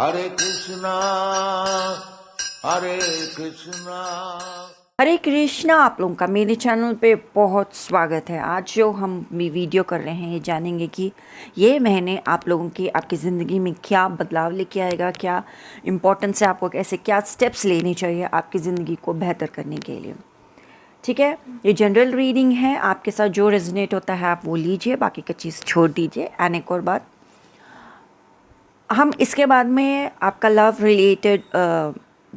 हरे कृष्णा हरे कृष्णा। हरे कृष्णा। आप लोगों का मेरे चैनल पे बहुत स्वागत है। आज जो हम वीडियो कर रहे हैं ये जानेंगे कि ये महीने आप लोगों की आपकी ज़िंदगी में क्या बदलाव लेके आएगा, क्या इम्पोर्टेंस है, आपको कैसे क्या स्टेप्स लेने चाहिए आपकी ज़िंदगी को बेहतर करने के लिए। ठीक है, ये जनरल रीडिंग है, आपके साथ जो रेजोनेट होता है आप वो लीजिए, बाकी का चीज़ छोड़ दीजिए। एंड एक और बात, हम इसके बाद में आपका लव रिलेटेड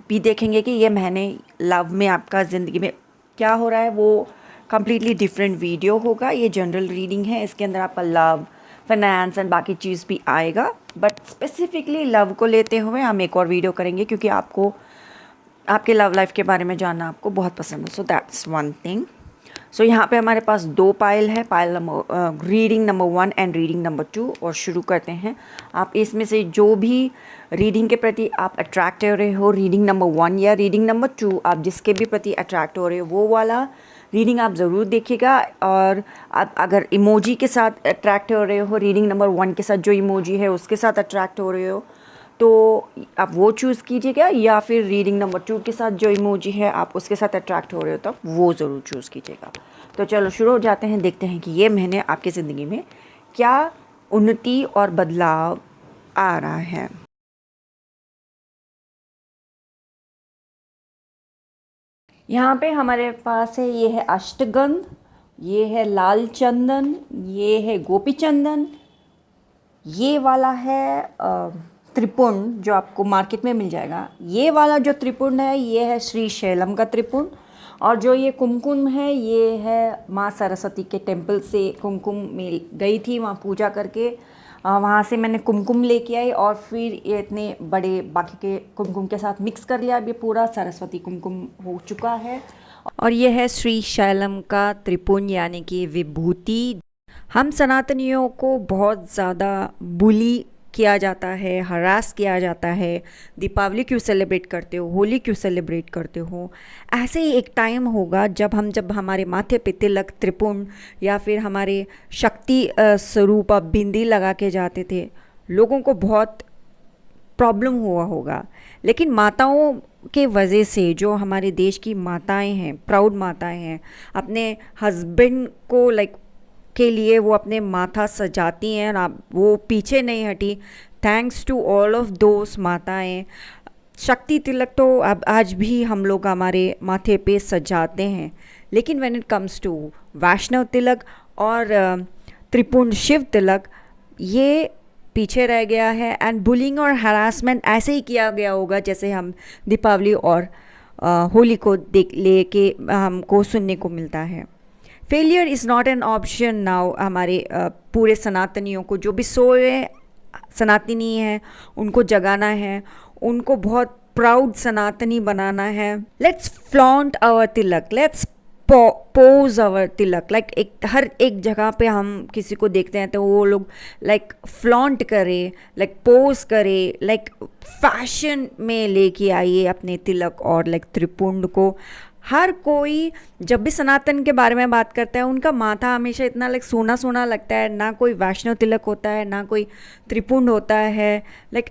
भी देखेंगे कि ये महीने लव में आपका ज़िंदगी में क्या हो रहा है, वो कम्प्लीटली डिफरेंट वीडियो होगा। ये जनरल रीडिंग है, इसके अंदर आपका लव, फाइनेंस एंड बाकी चीज़ भी आएगा, बट स्पेसिफिकली लव को लेते हुए हम एक और वीडियो करेंगे क्योंकि आपको आपके लव लाइफ के बारे में जानना आपको बहुत पसंद है। So that's one thing. So यहाँ पे हमारे पास दो पाइल है, pile number reading number 1 and reading number 2, और शुरू करते हैं। आप इसमें से जो भी रीडिंग के प्रति आप अट्रैक्ट हो रहे हो, रीडिंग नंबर 1 या रीडिंग नंबर 2, आप जिसके भी प्रति अट्रैक्ट हो रहे हो वो वाला रीडिंग आप ज़रूर देखिएगा। और आप अगर इमोजी के साथ अट्रैक्ट हो रहे हो, रीडिंग नंबर 1 के साथ जो इमोजी है उसके साथ अट्रैक्ट हो रहे हो तो आप वो चूज़ कीजिएगा, या फिर रीडिंग नंबर 2 के साथ जो इमोजी है आप उसके साथ अट्रैक्ट हो रहे हो तो वो ज़रूर चूज़ कीजिएगा। तो चलो शुरू हो जाते हैं, देखते हैं कि ये महीने आपकी ज़िंदगी में क्या उन्नति और बदलाव आ रहा है। यहाँ पे हमारे पास है, ये है अष्टगंध, ये है लाल चंदन, ये है गोपी चंदन, ये वाला है त्रिपुंड जो आपको मार्केट में मिल जाएगा। ये वाला जो त्रिपुंड है ये है श्री शैलम का त्रिपुंड, और जो ये कुमकुम है ये है माँ सरस्वती के टेम्पल से कुमकुम में गई थी, वहाँ पूजा करके वहाँ से मैंने कुमकुम लेके आई और फिर ये इतने बड़े बाकी के कुमकुम के साथ मिक्स कर लिया। अब ये पूरा सरस्वती कुमकुम हो चुका है। और ये है श्री शैलम का त्रिपुंड यानी कि विभूति। हम सनातनियों को बहुत ज़्यादा बुली किया जाता है, हरास किया जाता है। दीपावली क्यों सेलिब्रेट करते हो, होली क्यों सेलिब्रेट करते हो? ऐसे ही एक टाइम होगा जब हमारे माथे पे तिलक, त्रिपुंड या फिर हमारे शक्ति स्वरूप बिंदी लगा के जाते थे, लोगों को बहुत प्रॉब्लम हुआ होगा। लेकिन माताओं के वजह से, जो हमारे देश की माताएं हैं, प्राउड माताएं हैं, अपने हस्बैंड को के लिए वो अपने माथा सजाती हैं और आप वो पीछे नहीं हटी। Thanks to all of those माताएं। शक्ति तिलक तो अब आज भी हम लोग हमारे माथे पे सजाते हैं, लेकिन व्हेन इट कम्स टू वैष्णव तिलक और त्रिपुंड शिव तिलक, ये पीछे रह गया है। एंड बुलिंग और हरासमेंट ऐसे ही किया गया होगा जैसे हम दीपावली और होली को लेके हमको सुनने को मिलता है। Failure is not an option now. हमारे पूरे सनातनियों को, जो भी सोए सनातनी हैं, उनको जगाना है, उनको बहुत प्राउड सनातनी बनाना है। Let's flaunt our tilak, let's pose our tilak. हर एक जगह पे हम किसी को देखते हैं तो वो लोग फ्लॉन्ट करे, पोज करे, फैशन में लेके आइए अपने तिलक और त्रिपुंड को। हर कोई जब भी सनातन के बारे में बात करता है उनका माथा हमेशा इतना सोना सोना लगता है, ना कोई वैष्णव तिलक होता है, ना कोई त्रिपुंड होता है।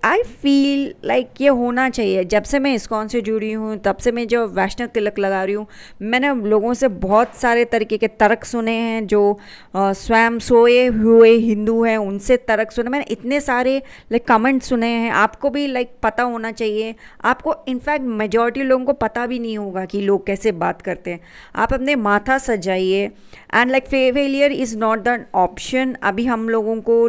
आई फील ये होना चाहिए। जब से मैं इस्कॉन से जुड़ी हूँ तब से मैं जो वैष्णव तिलक लगा रही हूँ, मैंने लोगों से बहुत सारे तरीके के तर्क सुने हैं। जो स्वयं सोए हुए हिंदू हैं उनसे तर्क सुने, मैंने इतने सारे कमेंट सुने हैं। आपको भी पता होना चाहिए। आपको इनफैक्ट मेजॉरिटी लोगों को पता भी नहीं होगा कि लोग कैसे बात करते हैं। आप अपने माथा सजाइए। And failure is not the option. अभी हम लोगों को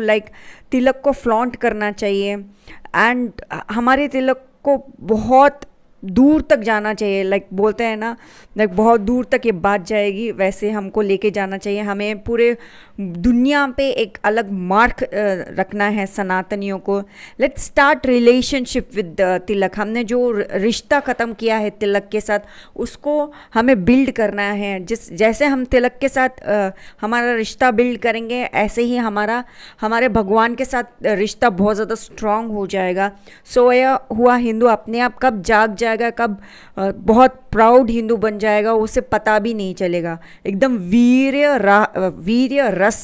तिलक को फ्लॉन्ट करना चाहिए एंड हमारे तिलक को बहुत दूर तक जाना चाहिए। बोलते हैं ना, बहुत दूर तक ये बात जाएगी, वैसे हमको लेके जाना चाहिए। हमें पूरे दुनिया पे एक अलग मार्क रखना है सनातनियों को। लेट्स स्टार्ट रिलेशनशिप विद तिलक। हमने जो रिश्ता ख़त्म किया है तिलक के साथ, उसको हमें बिल्ड करना है। जैसे हम तिलक के साथ हमारा रिश्ता बिल्ड करेंगे, ऐसे ही हमारे भगवान के साथ रिश्ता बहुत ज़्यादा स्ट्रांग हो जाएगा। सोया हुआ हिंदू अपने आप कब जाग जाए जाएगा, कब बहुत प्राउड हिंदू बन जाएगा, उसे पता भी नहीं चलेगा। एकदम वीर्य रस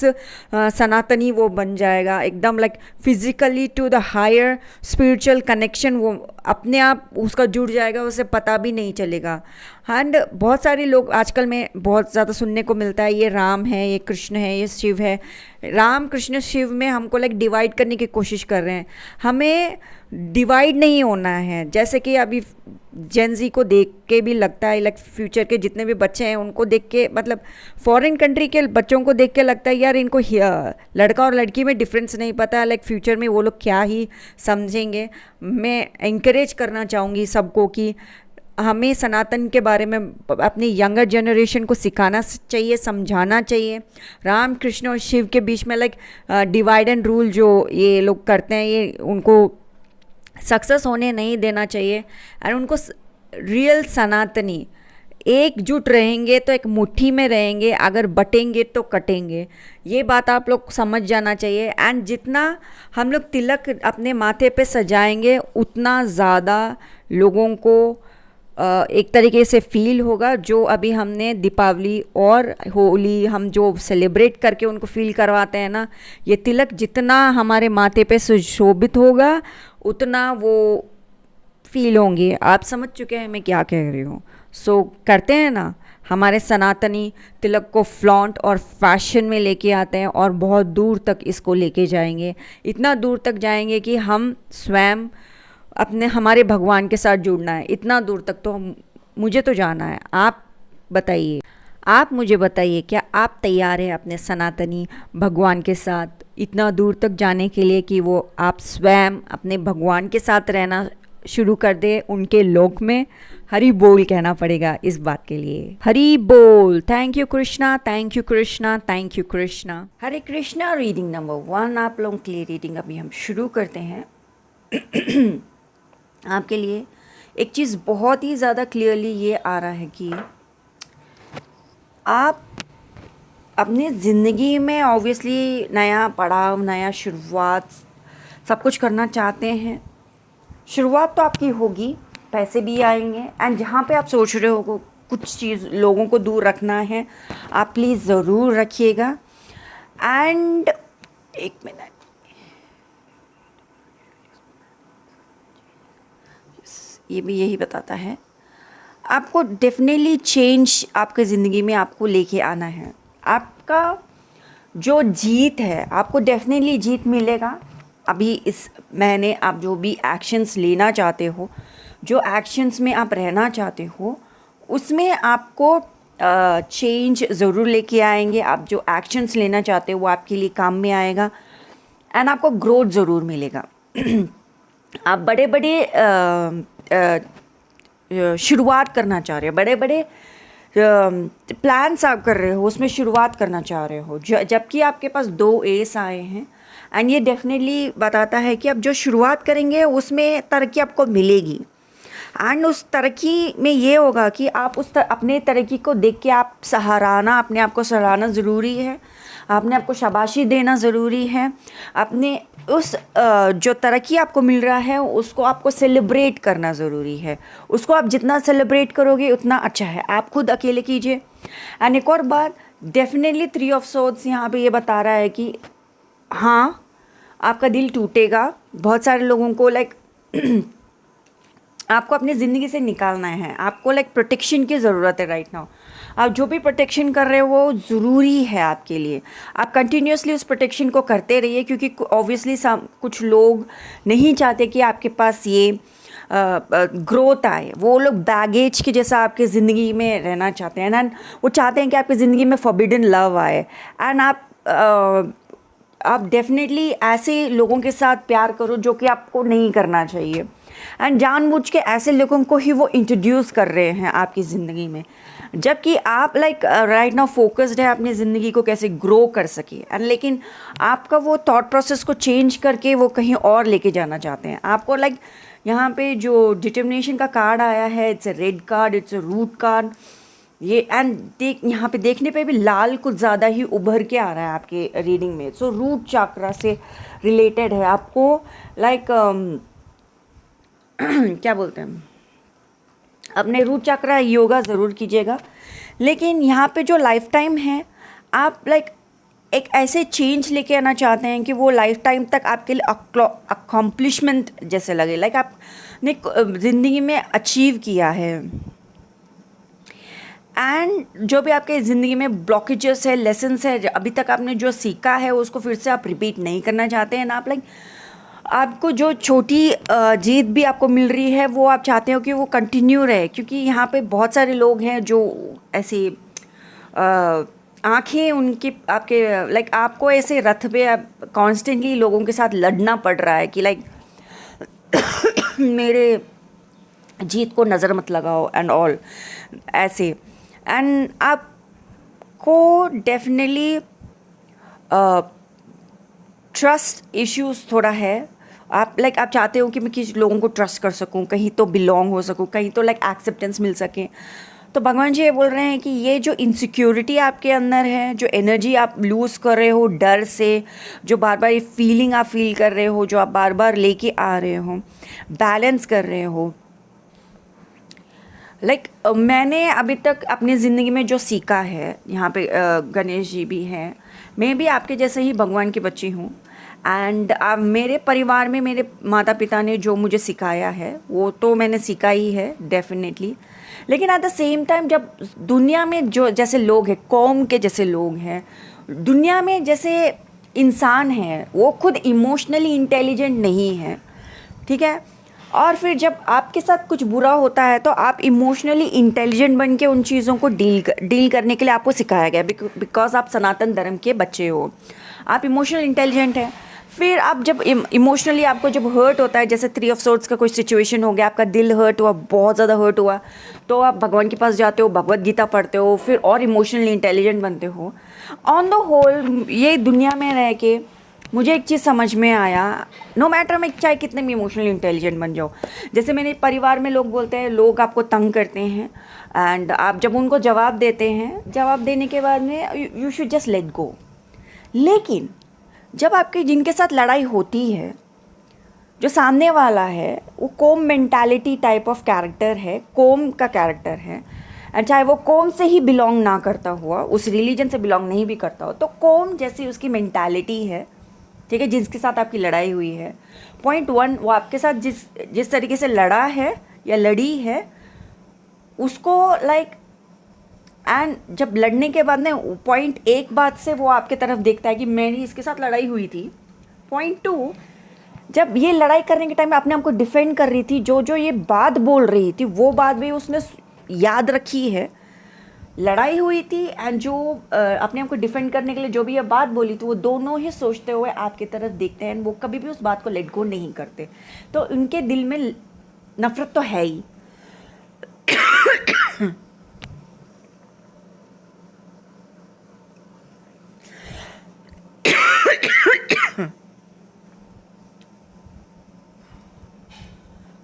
सनातनी वो बन जाएगा, एकदम like physically to the higher spiritual connection वो अपने आप उसका जुड़ जाएगा, उसे पता भी नहीं चलेगा। एंड बहुत सारे लोग आजकल में बहुत ज़्यादा सुनने को मिलता है, ये राम है, ये कृष्ण है, ये शिव है। राम कृष्ण शिव में हमको लाइक डिवाइड करने की कोशिश कर रहे हैं। हमें डिवाइड नहीं होना है। जैसे कि अभी जेनजी को देख के भी लगता है, लाइक फ्यूचर के जितने भी बच्चे हैं उनको देख के, मतलब फॉरेन कंट्री के बच्चों को देख के लगता है यार इनको लड़का और लड़की में डिफरेंस नहीं पता, लाइक फ्यूचर में वो लोग क्या ही समझेंगे। मैं इंकरेज करना चाहूँगी सबको कि हमें सनातन के बारे में अपनी यंगर जनरेशन को सिखाना चाहिए, समझाना चाहिए। राम कृष्ण और शिव के बीच में लाइक डिवाइड एंड रूल जो ये लोग करते हैं, ये उनको सक्सेस होने नहीं देना चाहिए। और उनको रियल सनातनी एकजुट रहेंगे तो एक मुट्ठी में रहेंगे, अगर बटेंगे तो कटेंगे। ये बात आप लोग समझ जाना चाहिए। एंड जितना हम लोग तिलक अपने माथे पे सजाएंगे उतना ज़्यादा लोगों को एक तरीके से फील होगा। जो अभी हमने दीपावली और होली हम जो सेलिब्रेट करके उनको फील करवाते हैं ना, ये तिलक जितना हमारे माथे पे सुशोभित होगा उतना वो फील होंगे। आप समझ चुके हैं मैं क्या कह रही हूँ। सो करते हैं ना, हमारे सनातनी तिलक को फ्लॉन्ट और फैशन में लेके आते हैं और बहुत दूर तक इसको लेके जाएंगे। इतना दूर तक जाएंगे कि हम स्वयं अपने हमारे भगवान के साथ जुड़ना है। इतना दूर तक तो मुझे तो जाना है। आप बताइए, आप मुझे बताइए, क्या आप तैयार हैं अपने सनातनी भगवान के साथ इतना दूर तक जाने के लिए कि वो आप स्वयं अपने भगवान के साथ रहना शुरू कर दे उनके लोक में? हरि बोल कहना पड़ेगा इस बात के लिए। हरि बोल। Thank you Krishna, thank you Krishna, thank you Krishna. Hare Krishna. Reading number 1 आप लोगों के लिए रीडिंग अभी हम शुरू करते हैं। आपके लिए एक चीज़ बहुत ही ज़्यादा क्लियरली ये आ रहा है कि आप अपनी ज़िंदगी में ऑब्वियसली नया पड़ाव, नया शुरुआत सब कुछ करना चाहते हैं। शुरुआत तो आपकी होगी, पैसे भी आएंगे। एंड जहाँ पे आप सोच रहे हो कुछ चीज़ लोगों को दूर रखना है, आप प्लीज़ ज़रूर रखिएगा। एंड एक मिनट, ये भी यही बताता है आपको डेफिनेटली चेंज आपके ज़िंदगी में आपको लेके आना है। आपका जो जीत है, आपको डेफिनेटली जीत मिलेगा। अभी इस महीने आप जो भी एक्शंस लेना चाहते हो, जो एक्शंस में आप रहना चाहते हो, उसमें आपको चेंज ज़रूर लेके आएंगे। आप जो एक्शंस लेना चाहते हो वो आपके लिए काम में आएगा एंड आपको ग्रोथ ज़रूर मिलेगा। आप बड़े बड़े शुरुआत करना चाह रहे हो, बड़े बड़े प्लान्स आप कर रहे हो, उसमें शुरुआत करना चाह रहे हो, जबकि आपके पास 2 एस आए हैं। एंड ये डेफिनेटली बताता है कि आप जो शुरुआत करेंगे उसमें तरक्की आपको मिलेगी। एंड उस तरक्की में ये होगा कि आप अपने तरक्की को देख के आप अपने आप को सराहना ज़रूरी है, अपने आप को शाबाशी देना ज़रूरी है। अपने उस जो तरक्की आपको मिल रहा है उसको आपको सेलिब्रेट करना ज़रूरी है। उसको आप जितना सेलिब्रेट करोगे उतना अच्छा है। आप खुद अकेले कीजिए। एंड एक और बात, डेफिनेटली 3 ऑफ सोर्ड्स यहाँ पे ये बता रहा है कि हाँ, आपका दिल टूटेगा। बहुत सारे लोगों को लाइक आपको अपनी ज़िंदगी से निकालना है। आपको लाइक प्रोटेक्शन की ज़रूरत है राइट नाउ। आप जो भी प्रोटेक्शन कर रहे हो वो ज़रूरी है आपके लिए। आप कंटिन्यूसली उस प्रोटेक्शन को करते रहिए, क्योंकि ऑब्वियसली कुछ लोग नहीं चाहते कि आपके पास ये ग्रोथ आए। वो लोग बैगेज के जैसा आपके ज़िंदगी में रहना चाहते हैं। एंड वो चाहते हैं कि आपकी ज़िंदगी में फॉरबिडन लव आए। एंड आप डेफिनेटली ऐसे लोगों के साथ प्यार करो जो कि आपको नहीं करना चाहिए। एंड जानबूझ के ऐसे लोगों को ही वो इंट्रोड्यूस कर रहे हैं आपकी ज़िंदगी में, जबकि आप लाइक राइट नाउ फोकस्ड है अपनी ज़िंदगी को कैसे ग्रो कर सके। एंड लेकिन आपका वो थॉट प्रोसेस को चेंज करके वो कहीं और लेके जाना चाहते हैं। आपको लाइक यहाँ पे जो डिटर्मिनेशन का कार्ड आया है, it's a red card, it's a root card. ये एंड यहाँ पे देखने पे भी लाल कुछ ज़्यादा ही उभर के आ रहा है आपके रीडिंग में। सो रूट चक्रा से रिलेटेड है। आपको लाइक क्या बोलते हैं, अपने रूट चक्रा योगा ज़रूर कीजिएगा, लेकिन यहाँ पे जो लाइफ टाइम है आप लाइक एक ऐसे चेंज लेके आना चाहते हैं कि वो लाइफ टाइम तक आपके लिए अकॉम्प्लिशमेंट जैसे लगे, लाइक आपने ज़िंदगी में अचीव किया है। एंड जो भी आपके ज़िंदगी में ब्लॉकेजेस है, लेसन्स है, अभी तक आपने जो सीखा है उसको फिर से आप रिपीट नहीं करना चाहते हैं ना, आप लाइक आपको जो छोटी जीत भी आपको मिल रही है वो आप चाहते हो कि वो कंटिन्यू रहे, क्योंकि यहाँ पे बहुत सारे लोग हैं जो ऐसे आंखें उनकी आपके लाइक आपको ऐसे रथ पे कॉन्स्टेंटली लोगों के साथ लड़ना पड़ रहा है कि लाइक मेरे जीत को नज़र मत लगाओ एंड ऑल ऐसे। एंड आपको डेफिनेटली ट्रस्ट इश्यूज थोड़ा है, आप लाइक आप चाहते हो कि मैं किसी लोगों को ट्रस्ट कर सकूं, कहीं तो बिलोंग हो सकूं, कहीं तो लाइक एक्सेप्टेंस मिल सके। तो भगवान जी ये बोल रहे हैं कि ये जो इनसिक्योरिटी आपके अंदर है, जो एनर्जी आप लूज़ कर रहे हो डर से, जो बार बार ये फीलिंग आप फील कर रहे हो, जो आप बार बार लेके आ रहे हो, बैलेंस कर रहे हो, लाइक मैंने अभी तक अपनी ज़िंदगी में जो सीखा है, यहाँ पे गणेश जी भी हैं, मैं भी आपके जैसे ही भगवान की बच्ची हूँ। एंड मेरे परिवार में मेरे माता पिता ने जो मुझे सिखाया है वो तो मैंने सीखा ही है डेफिनेटली, लेकिन एट द सेम टाइम जब दुनिया में जो जैसे लोग हैं, कौम के जैसे लोग हैं, दुनिया में जैसे इंसान हैं, वो खुद इमोशनली इंटेलिजेंट नहीं है, ठीक है। और फिर जब आपके साथ कुछ बुरा होता है तो आप इमोशनली इंटेलिजेंट बन के उन चीज़ों को डील करने के लिए आपको सिखाया गया, बिकॉज आप सनातन धर्म के बच्चे हो, आप इमोशनल इंटेलिजेंट हैं। फिर आप जब इमोशनली आपको जब हर्ट होता है, जैसे 3 ऑफ सोर्ड्स का कोई सिचुएशन हो गया, आपका दिल हर्ट हुआ, बहुत ज़्यादा हर्ट हुआ, तो आप भगवान के पास जाते हो, भगवत गीता पढ़ते हो, फिर और इमोशनली इंटेलिजेंट बनते हो। ऑन द होल ये दुनिया में रह के मुझे एक चीज़ समझ में आया, नो मैटर मैं चाहे कितने भी इमोशनली इंटेलिजेंट बन जाओ, जैसे मेरे परिवार में लोग बोलते हैं, लोग आपको तंग करते हैं एंड आप जब उनको जवाब देते हैं, जवाब देने के बाद में you should just let go. लेकिन जब आपके जिनके साथ लड़ाई होती है, जो सामने वाला है वो कोम मेंटालिटी टाइप ऑफ कैरेक्टर है, कोम का कैरेक्टर है, एंड चाहे वो कोम से ही बिलोंग ना करता हुआ, उस रिलीजन से बिलोंग नहीं भी करता हो, तो कोम जैसी उसकी मेंटालिटी है, ठीक है, जिसके साथ आपकी लड़ाई हुई है। पॉइंट 1, वो आपके साथ जिस तरीके से लड़ा है या लड़ी है उसको लाइक एंड जब लड़ने के बाद ना पॉइंट 1 बात से वो आपके तरफ देखता है कि मेरी इसके साथ लड़ाई हुई थी। पॉइंट 2, जब ये लड़ाई करने के टाइम में अपने आप को डिफेंड कर रही थी, जो ये बात बोल रही थी वो बात भी उसने याद रखी है, लड़ाई हुई थी एंड जो अपने आप को डिफेंड करने के लिए जो भी ये बात बोली थी, वो दोनों ही सोचते हुए आपकी तरफ देखते हैं, वो कभी भी उस बात को लेट गो नहीं करते। तो उनके दिल में नफरत तो है ही।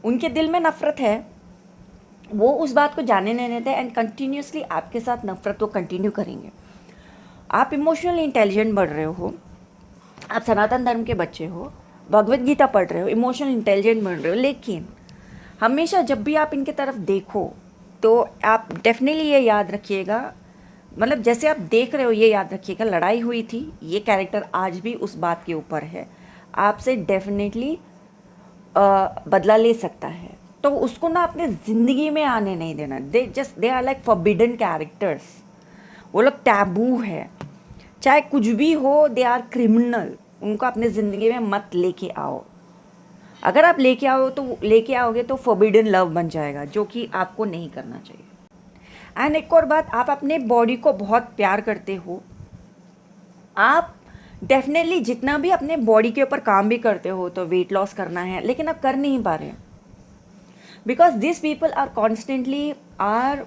उनके दिल में नफरत है, वो उस बात को जाने नहीं देते एंड कंटिन्यूसली आपके साथ नफरत को कंटिन्यू करेंगे। आप इमोशनली इंटेलिजेंट बढ़ रहे हो, आप सनातन धर्म के बच्चे हो, भगवत गीता पढ़ रहे हो, इमोशनल इंटेलिजेंट बन रहे हो, लेकिन हमेशा जब भी आप इनके तरफ देखो तो आप डेफिनेटली ये याद रखिएगा, मतलब जैसे आप देख रहे हो ये याद रखिएगा, लड़ाई हुई थी, ये कैरेक्टर आज भी उस बात के ऊपर है, आपसे डेफिनेटली बदला ले सकता है। तो उसको ना अपने ज़िंदगी में आने नहीं देना। They are like forbidden characters, वो लोग टैबू है, चाहे कुछ भी हो, दे आर क्रिमिनल, उनको अपने ज़िंदगी में मत लेके आओ। अगर आप लेके आओगे तो फॉरबिडन लव बन जाएगा, जो कि आपको नहीं करना चाहिए। एंड एक और बात, आप अपने बॉडी को बहुत प्यार करते हो, आप डेफिनेटली जितना भी अपने बॉडी के ऊपर काम भी करते हो, तो वेट लॉस करना है, लेकिन आप कर नहीं पा रहे, because this people are constantly are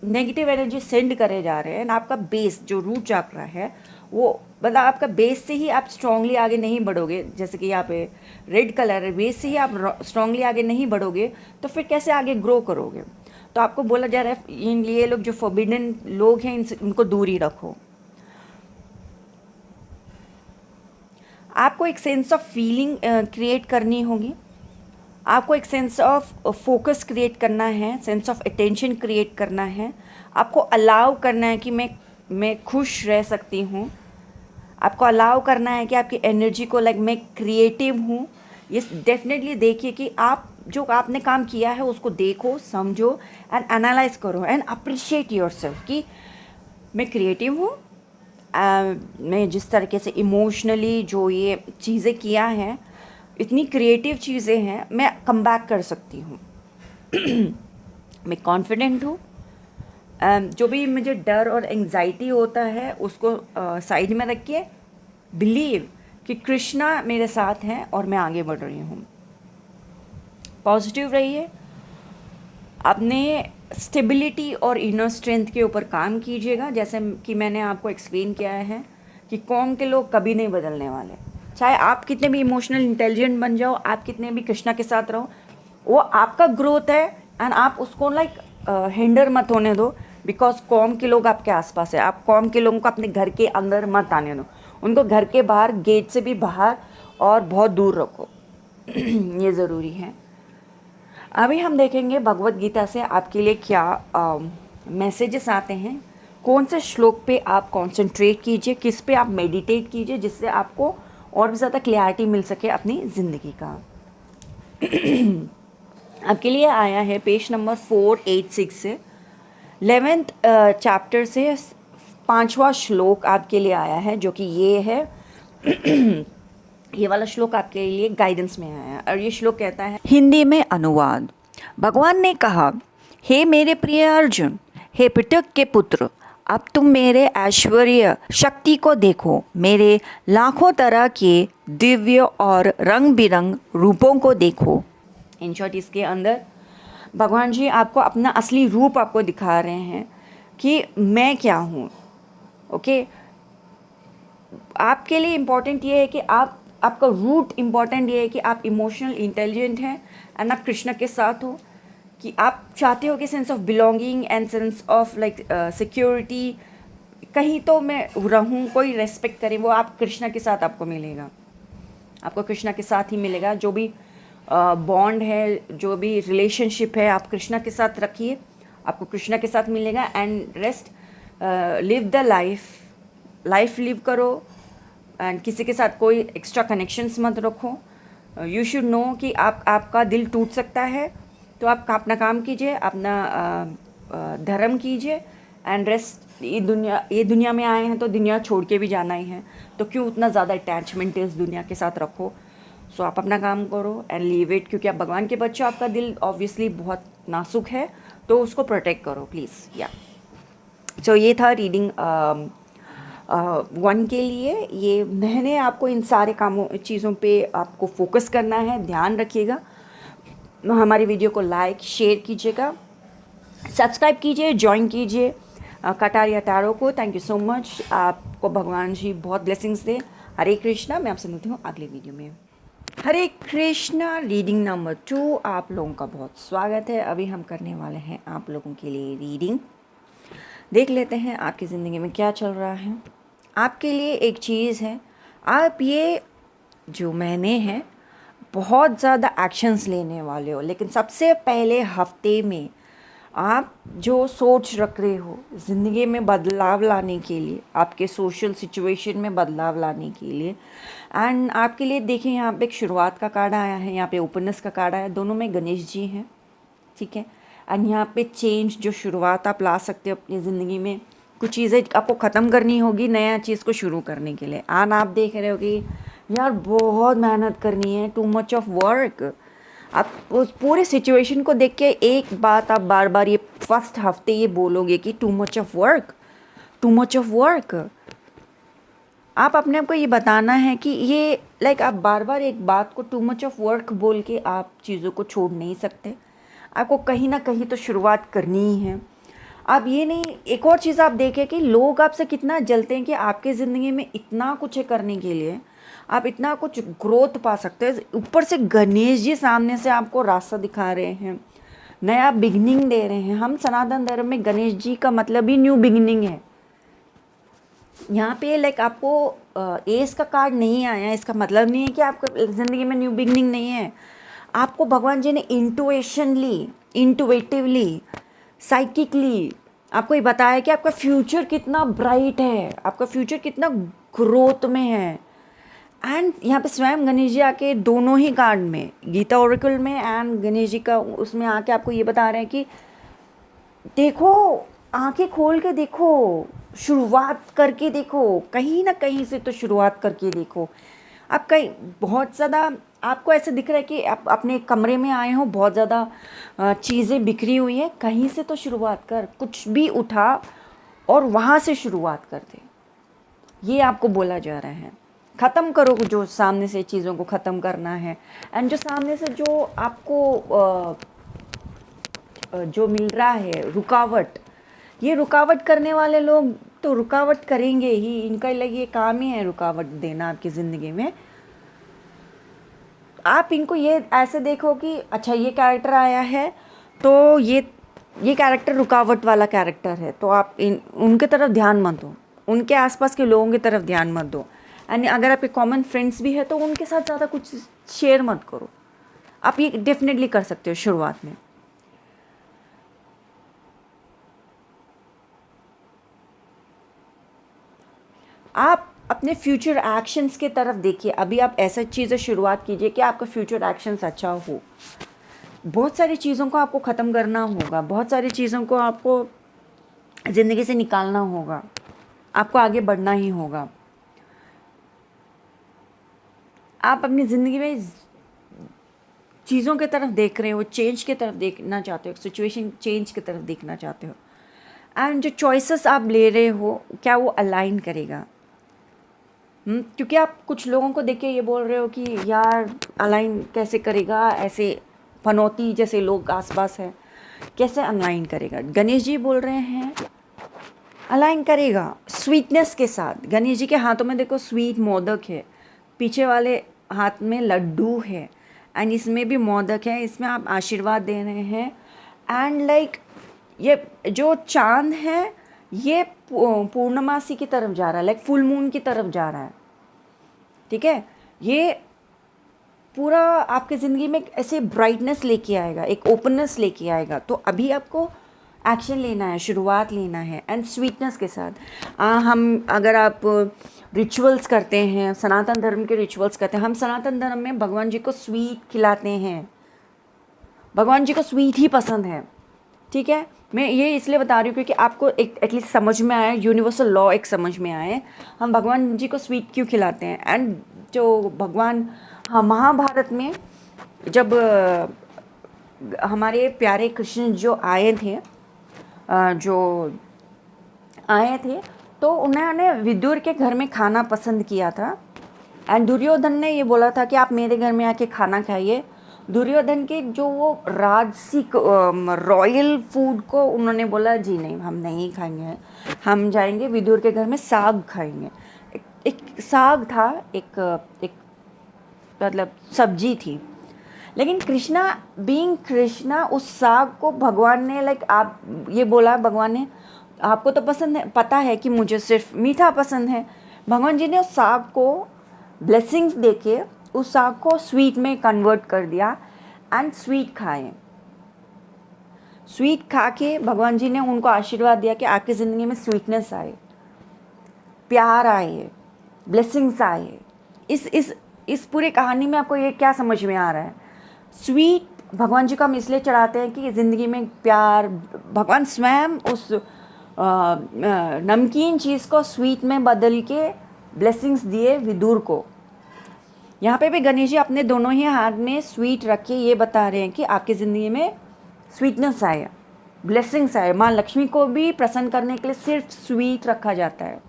negative energy send करे जा रहे हैं। एंड आपका बेस जो रूट चक्रा है, वो मतलब आपका बेस से ही आप स्ट्रांगली आगे नहीं बढ़ोगे, जैसे कि यहाँ पे रेड कलर है, बेस से ही आप स्ट्रांगली आगे नहीं बढ़ोगे तो फिर कैसे आगे ग्रो करोगे। तो आपको बोला जा रहा है ये लोग जो फॉरबिडन लोग हैं उनको दूर ही रखो। आपको एक सेंस ऑफ फीलिंग क्रिएट करनी होगी, आपको एक सेंस ऑफ फोकस क्रिएट करना है, सेंस ऑफ अटेंशन क्रिएट करना है, आपको अलाउ करना है कि मैं खुश रह सकती हूँ, आपको अलाउ करना है कि आपकी एनर्जी को लाइक मैं क्रिएटिव हूँ। ये डेफिनेटली देखिए कि आप जो आपने काम किया है उसको देखो, समझो एंड एनालाइज करो एंड अप्रिशिएट योरसेल्फ कि मैं क्रिएटिव हूँ। मैं जिस तरीके से इमोशनली जो ये चीज़ें किया है, इतनी क्रिएटिव चीज़ें हैं, मैं कम बैक कर सकती हूँ। मैं कॉन्फिडेंट हूँ। जो भी मुझे डर और एंजाइटी होता है उसको साइड में रख के बिलीव कि कृष्णा मेरे साथ हैं और मैं आगे बढ़ रही हूँ। पॉजिटिव रहिए, अपने स्टेबिलिटी और इनर स्ट्रेंथ के ऊपर काम कीजिएगा। जैसे कि मैंने आपको एक्सप्लेन किया है कि कौम के लोग कभी नहीं बदलने वाले, चाहे आप कितने भी इमोशनल इंटेलिजेंट बन जाओ, आप कितने भी कृष्णा के साथ रहो, वो आपका ग्रोथ है एंड आप उसको लाइक हिंडर मत होने दो, बिकॉज कौम के लोग आपके आसपास है। आप कौम के लोगों को अपने घर के अंदर मत आने दो, उनको घर के बाहर, गेट से भी बाहर और बहुत दूर रखो। ये ज़रूरी है। अभी हम देखेंगे भगवत गीता से आपके लिए क्या मैसेजेस आते हैं, कौन से श्लोक पे आप कंसंट्रेट कीजिए, किस पे आप मेडिटेट कीजिए, जिससे आपको और भी ज़्यादा क्लैरिटी मिल सके अपनी ज़िंदगी का। आपके लिए आया है पेज नंबर 486 से 11th चैप्टर से 5वां श्लोक आपके लिए आया है, जो कि ये है। ये वाला श्लोक आपके लिए गाइडेंस में आया है और ये श्लोक कहता है, हिंदी में अनुवाद। भगवान ने कहा, हे मेरे प्रिय अर्जुन, हे पिटक के पुत्र, अब तुम मेरे ऐश्वर्य शक्ति को देखो, मेरे लाखों तरह के दिव्य और रंग बिरंग रूपों को देखो। इन शॉर्ट, इसके अंदर भगवान जी आपको अपना असली रूप आपको दिखा रहे हैं कि मैं क्या हूँ। ओके, आपके लिए इम्पॉर्टेंट ये है कि आपका रूट इम्पॉर्टेंट ये है कि आप इमोशनल इंटेलिजेंट हैं एंड आप कृष्ण के साथ हो, कि आप चाहते हो कि sense of belonging and sense of like security, कहीं तो मैं रहूँ, कोई रेस्पेक्ट करे, वो आप कृष्ण के साथ आपको मिलेगा। आपको कृष्ण के साथ ही मिलेगा। जो भी बॉन्ड है, जो भी रिलेशनशिप है, आप कृष्ण के साथ रखिए, आपको कृष्ण के साथ मिलेगा। And rest, live the life live करो एंड किसी के साथ कोई एक्स्ट्रा कनेक्शंस मत रखो। यू शुड नो कि आपका दिल टूट सकता है, तो आप अपना काम कीजिए, अपना धर्म कीजिए एंड रेस्ट। ये दुनिया में आए हैं तो दुनिया छोड़ के भी जाना ही है, तो क्यों उतना ज़्यादा अटैचमेंट इस दुनिया के साथ रखो। सो आप अपना काम करो एंड लीव इट, क्योंकि आप भगवान के बच्चे, आपका दिल ऑब्वियसली बहुत नाजुक है, तो उसको प्रोटेक्ट करो प्लीज़। या सो ये था रीडिंग 1 के लिए। ये मैंने आपको इन सारे चीज़ों पे आपको फोकस करना है, ध्यान रखिएगा। हमारी वीडियो को लाइक शेयर कीजिएगा, सब्सक्राइब कीजिए, ज्वाइन कीजिए कटारिया टैरो को। Thank you so much. आपको भगवान जी बहुत ब्लेसिंग्स दे। हरे कृष्णा। मैं आपसे मिलती हूँ अगले वीडियो में। हरे कृष्णा। रीडिंग नंबर 2 आप लोगों का बहुत स्वागत है। अभी हम करने वाले हैं आप लोगों के लिए रीडिंग। देख लेते हैं आपकी ज़िंदगी में क्या चल रहा है। आपके लिए एक चीज़ है, आप ये जो महीने हैं बहुत ज़्यादा एक्शंस लेने वाले हो, लेकिन सबसे पहले हफ्ते में आप जो सोच रख रहे हो ज़िंदगी में बदलाव लाने के लिए, आपके सोशल सिचुएशन में बदलाव लाने के लिए, एंड आपके लिए देखिए यहाँ पे एक शुरुआत का कार्ड आया है, यहाँ पे ओपननेस का कार्ड आया है, दोनों में गणेश जी हैं, ठीक है। एंड यहाँ पे चेंज, जो शुरुआत आप ला सकते हो अपनी ज़िंदगी में, कुछ चीज़ें आपको ख़त्म करनी होगी नया चीज़ को शुरू करने के लिए। एंड आप देख रहे हो कि यार बहुत मेहनत करनी है, टू मच ऑफ वर्क। आप उस पूरे सिचुएशन को देख के एक बात आप बार बार ये फर्स्ट हफ्ते ये बोलोगे कि too much of work, too much of work. आप अपने आप को ये बताना है कि ये लाइक आप बार बार एक बात को टू मच ऑफ वर्क बोल के आप चीज़ों को छोड़ नहीं सकते। आपको कहीं ना कहीं तो शुरुआत करनी ही है। आप ये नहीं, एक और चीज़ आप देखें कि लोग आपसे कितना जलते हैं कि आपके ज़िंदगी में इतना कुछ है करने के लिए, आप इतना कुछ ग्रोथ पा सकते हैं। ऊपर से गणेश जी सामने से आपको रास्ता दिखा रहे हैं, नया बिगनिंग दे रहे हैं। हम सनातन धर्म में गणेश जी का मतलब ही न्यू बिगनिंग है। यहाँ पे लाइक आपको एस का कार्ड नहीं आया, इसका मतलब नहीं है कि आपको ज़िंदगी में न्यू बिगनिंग नहीं है। आपको भगवान जी ने इंटुइटिवली, साइकिकली आपको ये बताया कि आपका फ्यूचर कितना ब्राइट है, आपका फ्यूचर कितना ग्रोथ में है। एंड यहाँ पे स्वयं गणेश जी आके दोनों ही कार्ड में, गीता ओरेकल में एंड गणेश जी का उसमें आके आपको ये बता रहे हैं कि देखो, आंखें खोल के देखो, शुरुआत करके देखो, कहीं ना कहीं से तो शुरुआत करके देखो। आप कहीं बहुत ज़्यादा आपको ऐसे दिख रहा है कि आप अपने कमरे में आए हो, बहुत ज़्यादा चीज़ें बिखरी हुई हैं, कहीं से तो शुरुआत कर, कुछ भी उठा और वहाँ से शुरुआत कर दे। ये आपको बोला जा रहा है। ख़त्म करो जो सामने से चीज़ों को ख़त्म करना है। एंड जो सामने से जो आपको जो मिल रहा है रुकावट, ये रुकावट करने वाले लोग तो रुकावट करेंगे ही, इनका ये काम ही है रुकावट देना आपकी ज़िंदगी में। आप इनको ये ऐसे देखो कि अच्छा ये कैरेक्टर आया है तो ये कैरेक्टर रुकावट वाला कैरेक्टर है, तो आप उनके तरफ ध्यान मत दो, उनके आसपास के लोगों की तरफ ध्यान मत दो। एंड अगर आपके कॉमन फ्रेंड्स भी है तो उनके साथ ज़्यादा कुछ शेयर मत करो। आप ये डेफिनेटली कर सकते हो शुरुआत में। आप अपने फ्यूचर एक्शंस के तरफ देखिए। अभी आप ऐसा चीज़ें शुरुआत कीजिए कि आपका फ्यूचर एक्शंस अच्छा हो। बहुत सारी चीज़ों को आपको ख़त्म करना होगा, बहुत सारी चीज़ों को आपको ज़िंदगी से निकालना होगा, आपको आगे बढ़ना ही होगा। आप अपनी ज़िंदगी में चीज़ों की तरफ देख रहे हो, चेंज की तरफ देखना चाहते हो, सिचुएशन चेंज की तरफ देखना चाहते हो। एंड जो चॉइसेस आप ले रहे हो क्या वो अलाइन करेगा? क्योंकि आप कुछ लोगों को देख के ये बोल रहे हो कि यार अलाइन कैसे करेगा, ऐसे फनौती जैसे लोग आसपास हैं, कैसे अलाइन करेगा? गणेश जी बोल रहे हैं अलाइन करेगा स्वीटनेस के साथ। गणेश जी के हाथों में देखो स्वीट मोदक है, पीछे वाले हाथ में लड्डू है, एंड इसमें भी मोदक है, इसमें आप आशीर्वाद दे रहे हैं। एंड लाइक ये जो चांद है ये पूर्णमासी की तरफ जा रहा है, लाइक फुल मून की तरफ जा रहा है, ठीक है? ये पूरा आपकी ज़िंदगी में ऐसे ब्राइटनेस लेके आएगा, एक ओपननेस लेके आएगा। तो अभी आपको एक्शन लेना है, शुरुआत लेना है एंड स्वीटनेस के साथ। हम अगर आप रिचुअल्स करते हैं, सनातन धर्म के रिचुअल्स करते हैं, हम सनातन धर्म में भगवान जी को स्वीट खिलाते हैं, भगवान जी को स्वीट ही पसंद है, ठीक है? मैं ये इसलिए बता रही हूँ क्योंकि आपको एक एटलीस्ट समझ में आए, यूनिवर्सल लॉ एक समझ में आए, हम भगवान जी को स्वीट क्यों खिलाते हैं। एंड जो भगवान महाभारत में जब हमारे प्यारे कृष्ण जो आए थे तो उन्होंने विदुर के घर में खाना पसंद किया था। एंड दुर्योधन ने ये बोला था कि आप मेरे घर में आके खाना खाइए। दुर्योधन के जो वो राजसिक रॉयल फूड को उन्होंने बोला जी नहीं, हम नहीं खाएंगे, हम जाएंगे विदुर के घर में साग खाएंगे। एक साग था, एक मतलब सब्जी थी। लेकिन कृष्णा बीइंग कृष्णा उस साग को भगवान ने लाइक आप ये बोला, भगवान ने आपको तो पसंद है, पता है कि मुझे सिर्फ मीठा पसंद है। भगवान जी ने उस साग को ब्लेसिंग्स देके उस साग को स्वीट में कन्वर्ट कर दिया एंड स्वीट खाए। स्वीट खा के भगवान जी ने उनको आशीर्वाद दिया कि आपकी ज़िंदगी में स्वीटनेस आए, प्यार आए, ब्लेसिंग्स आए। इस पूरी कहानी में आपको ये क्या समझ में आ रहा है? स्वीट भगवान जी को हम इसलिए चढ़ाते हैं कि ज़िंदगी में प्यार, भगवान स्वयं उस नमकीन चीज़ को स्वीट में बदल के ब्लेसिंग्स दिए विदुर को। यहाँ पे भी गणेश जी अपने दोनों ही हाथ में स्वीट रख के ये बता रहे हैं कि आपकी ज़िंदगी में स्वीटनेस आए, ब्लेसिंग्स आए। माँ लक्ष्मी को भी प्रसन्न करने के लिए सिर्फ स्वीट रखा जाता है।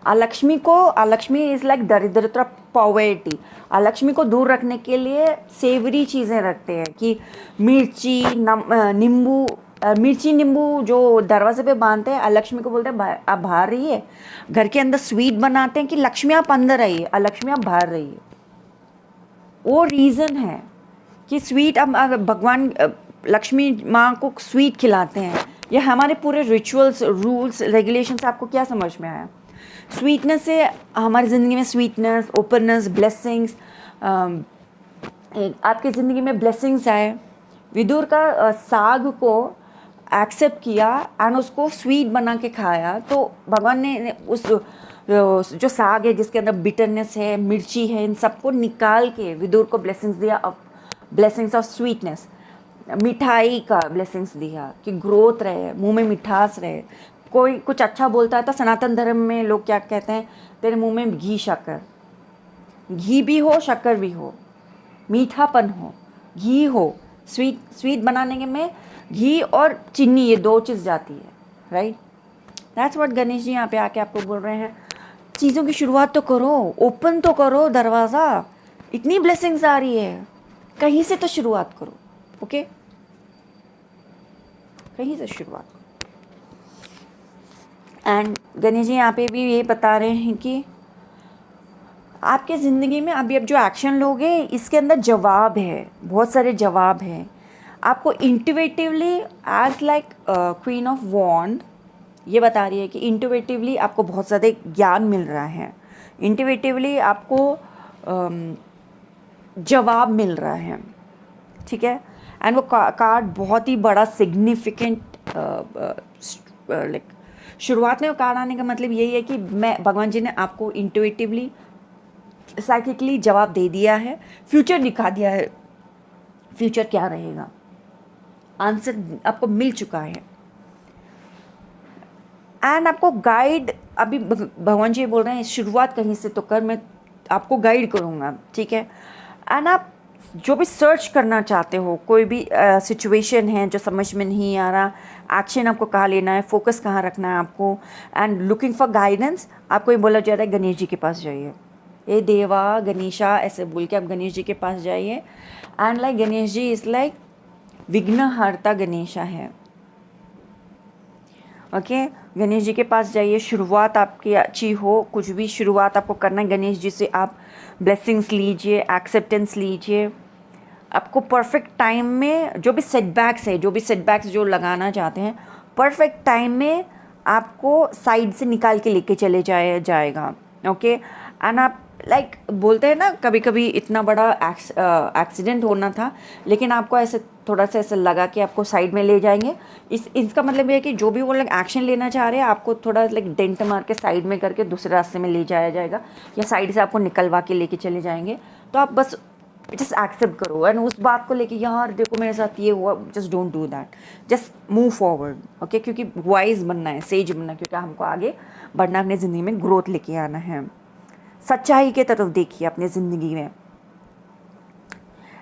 लक्ष्मी इज़ लाइक दरिद्रता, पॉवर्टी। लक्ष्मी को दूर रखने के लिए सेवरी चीज़ें रखते हैं कि मिर्ची नींबू जो दरवाजे पे बांधते हैं, लक्ष्मी को बोलते हैं आप बाहर रहिए। घर के अंदर स्वीट बनाते हैं कि लक्ष्मी आप अंदर रहिए, लक्ष्मी आप बाहर रहिए। वो रीज़न है कि स्वीट अब भगवान लक्ष्मी माँ को स्वीट खिलाते हैं। ये हमारे पूरे रिचुअल्स, रूल्स, रेगुलेशंस आपको क्या समझ में आया? स्वीटनेस से हमारी ज़िंदगी में स्वीटनेस, ओपननेस, ब्लेसिंग्स, आपकी ज़िंदगी में ब्लेसिंग्स आए। विदुर का साग को एक्सेप्ट किया एंड उसको स्वीट बना के खाया, तो भगवान ने उस जो साग है जिसके अंदर बिटरनेस है, मिर्ची है, इन सबको निकाल के विदुर को ब्लेसिंग्स दिया, ब्लेसिंग्स ऑफ स्वीटनेस, मिठाई का ब्लेसिंग्स दिया कि ग्रोथ रहे, मुंह में मिठास रहे। कोई कुछ अच्छा बोलता है तो सनातन धर्म में लोग क्या कहते हैं, तेरे मुंह में घी शक्कर, घी भी हो शक्कर भी हो, मीठापन हो, घी हो। स्वीट बनाने के में घी और चीनी, ये 2 चीज़ जाती है, right. That's what Ganesh ji यहाँ पे आके आपको बोल रहे हैं। चीज़ों की शुरुआत तो करो, ओपन तो करो दरवाज़ा। इतनी ब्लेसिंग्स आ रही है, कहीं से तो शुरुआत करो, ओके, कहीं से शुरुआत करो। एंड गणेश जी यहाँ पे भी ये बता रहे हैं कि आपके ज़िंदगी में अभी अब जो एक्शन लोगे इसके अंदर जवाब है, बहुत सारे जवाब हैं। आपको intuitively as like queen of wand ये बता रही है कि इंट्यूटिवली आपको बहुत ज़्यादा ज्ञान मिल रहा है, इंट्यूटिवली आपको जवाब मिल रहा है, ठीक है। एंड वो कार्ड बहुत ही बड़ा सिग्निफिकेंट लाइक शुरुआत में वो कार्ड आने का मतलब यही है कि भगवान जी ने आपको इंट्यूटिवली साइकिकली जवाब दे दिया है, फ्यूचर दिखा दिया है, फ्यूचर क्या रहेगा, आंसर आपको मिल चुका है। एंड आपको गाइड, अभी भगवान जी बोल रहे हैं शुरुआत कहीं से तो कर, मैं आपको गाइड करूँगा, ठीक है। एंड आप जो भी सर्च करना चाहते हो, कोई भी सिचुएशन है जो समझ में नहीं आ रहा, एक्शन आपको कहाँ लेना है, फोकस कहाँ रखना है आपको, एंड लुकिंग फॉर गाइडेंस, आपको ये बोला जा रहा है गणेश जी के पास जाइए, ए देवा गणेशा ऐसे बोल के आप गणेश जी के पास जाइए। And like Ganesh ji is like Vighnaharta Ganesha है, ओके। गणेश जी के पास जाइए, शुरुआत आपकी अच्छी हो, कुछ भी शुरुआत आपको करना है गणेश जी से, आप ब्लेसिंग्स लीजिए, एक्सेप्टेंस लीजिए। आपको परफेक्ट टाइम में जो भी सेटबैक्स जो लगाना चाहते हैं, परफेक्ट टाइम में आपको साइड से निकाल के लेके चले जाएगा, ओके। एंड आप लाइक बोलते हैं ना, कभी कभी इतना बड़ा एक्सीडेंट होना था लेकिन आपको ऐसे थोड़ा सा ऐसे लगा कि आपको साइड में ले जाएंगे। इसका मतलब ये है कि जो भी वो लोग एक्शन लेना चाह रहे हैं आपको थोड़ा लाइक डेंट मार के साइड में करके दूसरे रास्ते में ले जाया जाएगा, या साइड से आपको निकलवा के लेके चले जाएंगे। तो आप बस जस्ट एक्सेप्ट करो एंड उस बात को लेके यार देखो मेरे साथ ये हुआ, just don't do that, just move forward, okay. क्योंकि वाइज बनना है, सेज बनना है, क्योंकि हमको आगे बढ़ना, अपनी ज़िंदगी में ग्रोथ लेके आना है। सच्चाई के तरफ देखिए अपनी ज़िंदगी में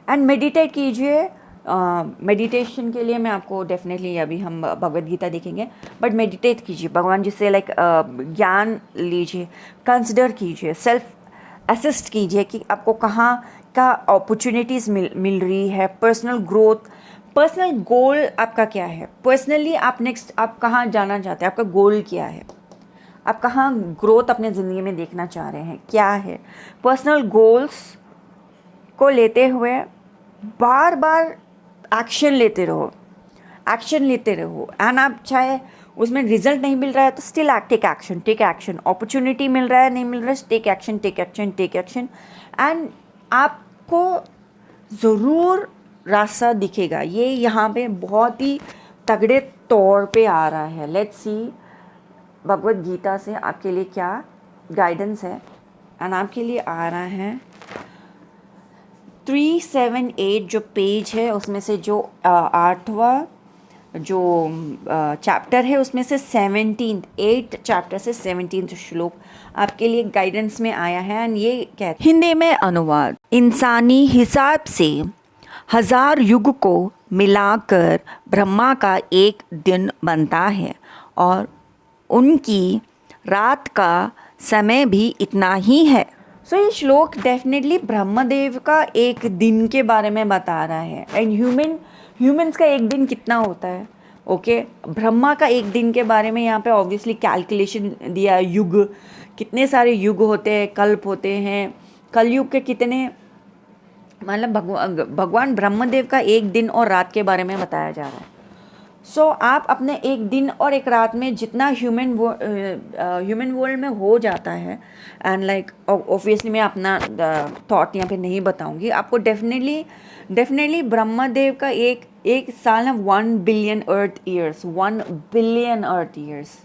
एंड मेडिटेट कीजिए। मेडिटेशन के लिए मैं आपको डेफिनेटली, अभी हम भगवद गीता देखेंगे, बट मेडिटेट कीजिए, भगवान जी से लाइक ज्ञान लीजिए, कंसिडर कीजिए, सेल्फ असिस्ट कीजिए कि आपको कहाँ का अपॉर्चुनिटीज़ मिल रही है, पर्सनल ग्रोथ, पर्सनल गोल आपका क्या है, पर्सनली आप नेक्स्ट आप कहाँ जाना चाहते हैं, आपका गोल क्या है, आप कहाँ ग्रोथ अपने ज़िंदगी में देखना चाह रहे हैं, क्या है। पर्सनल गोल्स को लेते हुए बार बार एक्शन लेते रहो एंड आप चाहे उसमें रिजल्ट नहीं मिल रहा है तो स्टिल टेक एक्शन, अपॉर्चुनिटी मिल रहा है नहीं मिल रहा है, टेक एक्शन एंड आपको ज़रूर रास्ता दिखेगा। ये यहाँ पे बहुत ही तगड़े तौर पे आ रहा है। लेट्स सी भगवद गीता से आपके लिए क्या गाइडेंस है। एंड आपके लिए आ रहा है 378 जो पेज है उसमें से जो 8वां जो चैप्टर है उसमें से 8 चैप्टर से 17 श्लोक आपके लिए गाइडेंस में आया है। एंड ये कहते हैं, हिंदी में अनुवाद, इंसानी हिसाब से 1000 युग को मिलाकर ब्रह्मा का एक दिन बनता है और उनकी रात का समय भी इतना ही है। सो ये श्लोक डेफिनेटली ब्रह्मदेव का एक दिन के बारे में बता रहा है। एंड ह्यूमंस का एक दिन कितना होता है, ओके। ब्रह्मा का एक दिन के बारे में यहाँ पे ऑब्वियसली कैलकुलेशन दिया, युग कितने सारे युग होते हैं, कल्प होते हैं, कलयुग के कितने, मतलब भगवान ब्रह्मदेव का एक दिन और रात के बारे में बताया जा रहा है। सो आप अपने एक दिन और एक रात में जितना ह्यूमन वर्ल्ड में हो जाता है, एंड लाइक ऑब्वियसली मैं अपना थॉट यहाँ पे नहीं बताऊँगी आपको, डेफिनेटली ब्रह्मदेव का एक साल है 1 बिलियन अर्थ ईयर्स, 1 बिलियन अर्थ ईयर्स।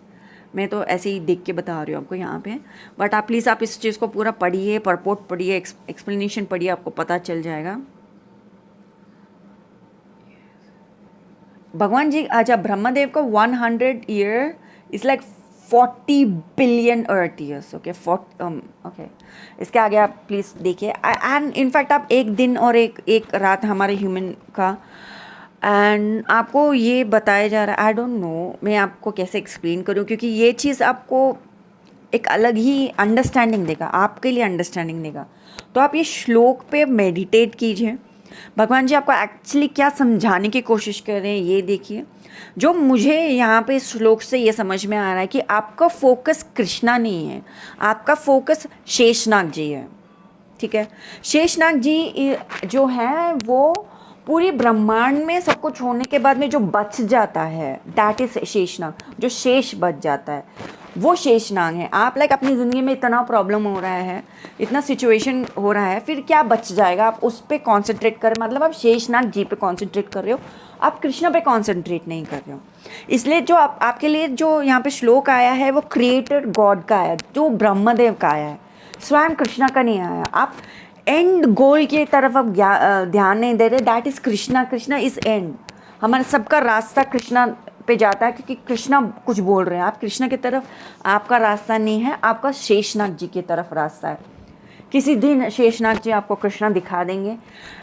मैं तो ऐसे ही देख के बता रही हूँ आपको यहाँ पे, बट आप प्लीज़ आप इस चीज़ को पूरा पढ़िए, परपोर्ट पढ़िए, एक्सप्लेनेशन पढ़िए, आपको पता चल जाएगा। भगवान जी, अच्छा, ब्रह्मदेव का 100 year is like 40 billion earth years. Okay, okay, इसके आगे आप प्लीज़ देखिए। एंड इनफैक्ट आप एक दिन और एक रात हमारे ह्यूमन का, एंड आपको ये बताया जा रहा है, आई डोंट नो मैं आपको कैसे एक्सप्लेन करूँ, क्योंकि ये चीज़ आपको एक अलग ही अंडरस्टैंडिंग देगा, आपके लिए अंडरस्टैंडिंग देगा। तो आप ये श्लोक पे मेडिटेट कीजिए, भगवान जी आपको एक्चुअली क्या समझाने की कोशिश कर रहे हैं ये देखिए। जो मुझे यहाँ पे इस श्लोक से ये समझ में आ रहा है कि आपका फोकस कृष्णा नहीं है, आपका फोकस शेषनाग जी है। ठीक है, शेषनाग जी जो है वो पूरी ब्रह्मांड में सब कुछ होने के बाद में जो बच जाता है, दैट इज शेषनाग, जो शेष बच जाता है वो शेषनाग है। आप लाइक अपनी ज़िंदगी में इतना प्रॉब्लम हो रहा है, इतना सिचुएशन हो रहा है, फिर क्या बच जाएगा? आप उस पर कॉन्सेंट्रेट करें, मतलब आप शेषनाग जी पे कॉन्सेंट्रेट कर रहे हो, आप कृष्ण पे कॉन्सेंट्रेट नहीं कर रहे हो। इसलिए जो आपके लिए जो यहाँ पे श्लोक आया है वो क्रिएटर गॉड का आया, जो ब्रह्मदेव का आया है, स्वयं कृष्णा का नहीं आया। आप एंड गोल की तरफ अब ध्यान नहीं दे रहे, that is Krishna, Krishna is and. हमारा सबका रास्ता कृष्णा पे जाता है, क्योंकि कृष्णा कुछ बोल रहे हैं, आप कृष्णा की तरफ आपका रास्ता नहीं है, आपका शेषनाग जी की तरफ रास्ता है। किसी दिन शेषनाग जी आपको कृष्णा दिखा देंगे,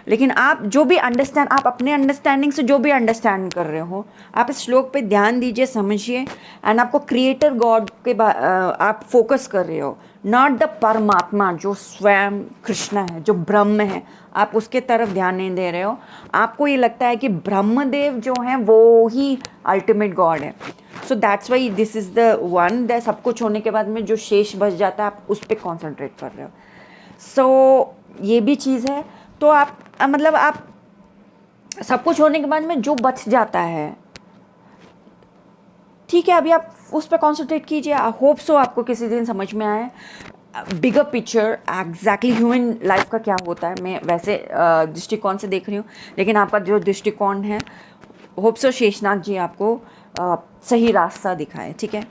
लेकिन आप जो भी आप अपने अंडरस्टैंडिंग से जो भी अंडरस्टैंड कर रहे हो, आप इस श्लोक पे ध्यान दीजिए, समझिए, एंड आपको क्रिएटर गॉड के आप फोकस कर रहे हो, नॉट द परमात्मा जो स्वयं कृष्ण है, जो ब्रह्म है, आप उसके तरफ ध्यान नहीं दे रहे हो। आपको ये लगता है कि ब्रह्मदेव जो हैं वो ही अल्टीमेट गॉड है। So that's why this is the one, that सब कुछ होने के बाद में जो शेष बच जाता है, आप उस पर कॉन्सेंट्रेट कर रहे हो। सो ये भी चीज़ है। तो आप मतलब आप सब कुछ होने के बाद में जो बच जाता है, ठीक है, अभी आप उस पर कॉन्सेंट्रेट कीजिए। आई होप सो आपको किसी दिन समझ में आए bigger picture, exactly human life का क्या होता है। मैं वैसे दृष्टिकोण से देख रही हूँ, लेकिन आपका जो दृष्टिकोण है, होप सो शेषनाग जी आपको सही रास्ता दिखाए। ठीक है,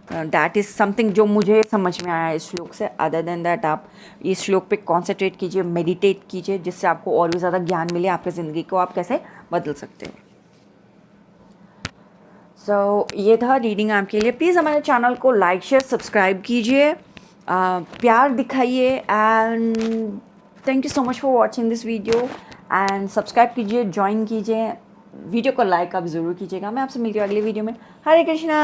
दैट इज़ समथिंग जो मुझे समझ में आया इस श्लोक से। अदर देन दैट आप इस श्लोक पे कॉन्सेंट्रेट कीजिए, मेडिटेट कीजिए, जिससे आपको और भी ज़्यादा ज्ञान मिले, आपकी ज़िंदगी को आप कैसे बदल सकते हो। सो ये था रीडिंग आपके लिए। प्लीज़ हमारे चैनल को लाइक, शेयर, सब्सक्राइब कीजिए, प्यार दिखाइए, and thank you so much for watching this video. And subscribe कीजिए, ज्वाइन कीजिए, वीडियो को लाइक आप ज़रूर कीजिएगा। मैं आपसे मिलती हूँ अगली वीडियो में। हरे कृष्णा।